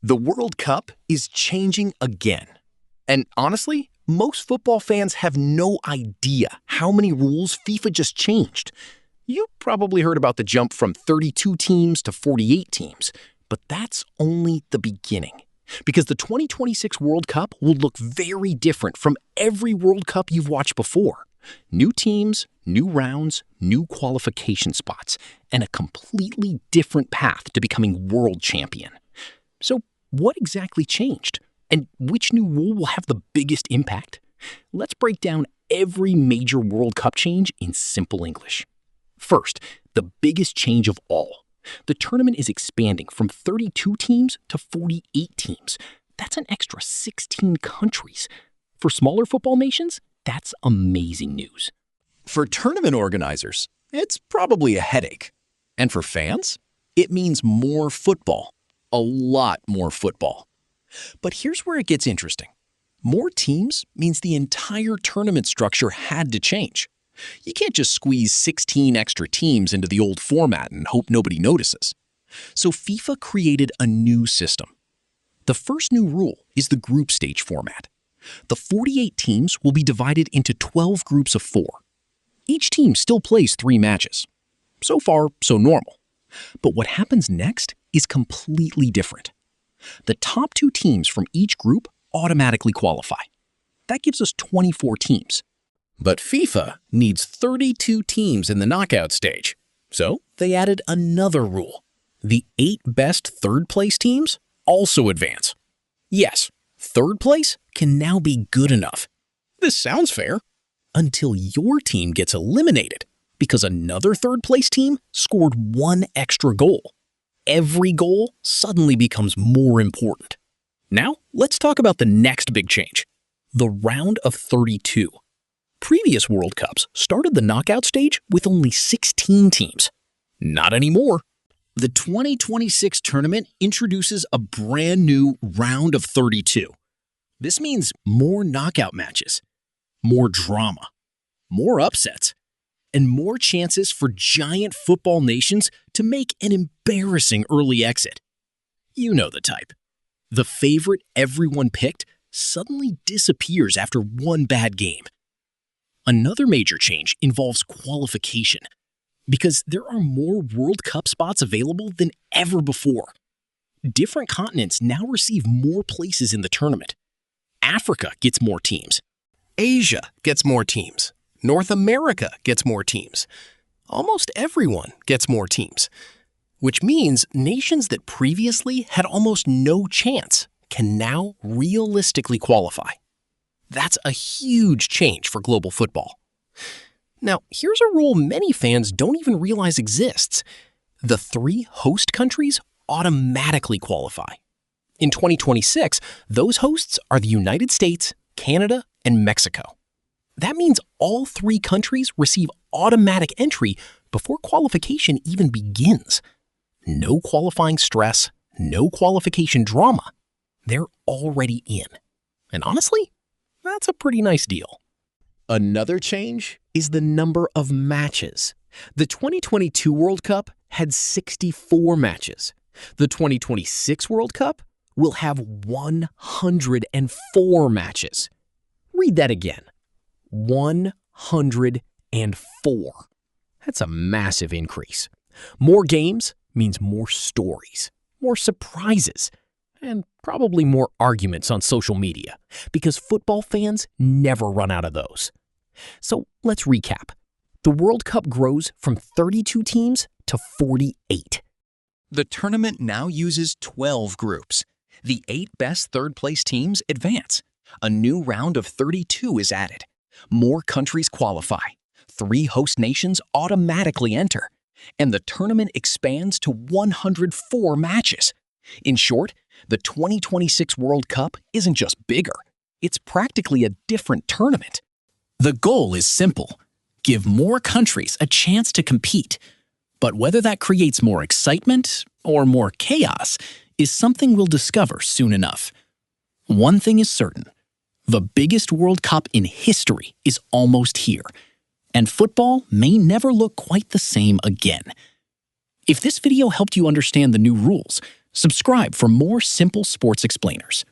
The World Cup is changing again. And honestly, most football fans have no idea how many rules FIFA just changed. You probably heard about the jump from 32 teams to 48 teams, but that's only the beginning. Because the 2026 World Cup will look very different from every World Cup you've watched before. New teams, new rounds, new qualification spots, and a completely different path to becoming world champion. So what exactly changed? And which new rule will have the biggest impact? Let's break down every major World Cup change in simple English. First, the biggest change of all. The tournament is expanding from 32 teams to 48 teams. That's an extra 16 countries. For smaller football nations, that's amazing news. For tournament organizers, it's probably a headache. And for fans, it means more football. A lot more football. But here's where it gets interesting. More teams means the entire tournament structure had to change. You can't just squeeze 16 extra teams into the old format and hope nobody notices. So FIFA created a new system. The first new rule is the group stage format. The 48 teams will be divided into 12 groups of 4. Each team still plays 3 matches. So far, so normal. But what happens next is completely different. The top 2 teams from each group automatically qualify. That gives us 24 teams. But FIFA needs 32 teams in the knockout stage. So they added another rule. The 8 best third-place teams also advance. Yes, third place can now be good enough. This sounds fair. Until your team gets eliminated because another third-place team scored 1 extra goal. Every goal suddenly becomes more important. Now, let's talk about the next big change, the round of 32. Previous World Cups started the knockout stage with only 16 teams. Not anymore. The 2026 tournament introduces a brand new round of 32. This means more knockout matches, more drama, more upsets, and more chances for giant football nations to make an embarrassing early exit. You know the type. The favorite everyone picked suddenly disappears after one bad game. Another major change involves qualification, because there are more World Cup spots available than ever before. Different continents now receive more places in the tournament. Africa gets more teams. Asia gets more teams. North America gets more teams. Almost everyone gets more teams. Which means nations that previously had almost no chance can now realistically qualify. That's a huge change for global football. Now, here's a rule many fans don't even realize exists. The 3 host countries automatically qualify. In 2026, those hosts are the United States, Canada, and Mexico. That means all 3 countries receive automatic entry before qualification even begins. No qualifying stress, no qualification drama. They're already in. And honestly, that's a pretty nice deal. Another change is the number of matches. The 2022 World Cup had 64 matches. The 2026 World Cup will have 104 matches. Read that again. 104. That's a massive increase. More games means more stories, more surprises, and probably more arguments on social media, because football fans never run out of those. So let's recap. The World Cup grows from 32 teams to 48. The tournament now uses 12 groups. The 8 best third-place teams advance. A new round of 32 is added. More countries qualify. 3 host nations automatically enter. And the tournament expands to 104 matches. In short, the 2026 World Cup isn't just bigger. It's practically a different tournament. The goal is simple. Give more countries a chance to compete. But whether that creates more excitement or more chaos is something we'll discover soon enough. One thing is certain. The biggest World Cup in history is almost here, and football may never look quite the same again. If this video helped you understand the new rules, Subscribe for more simple sports explainers.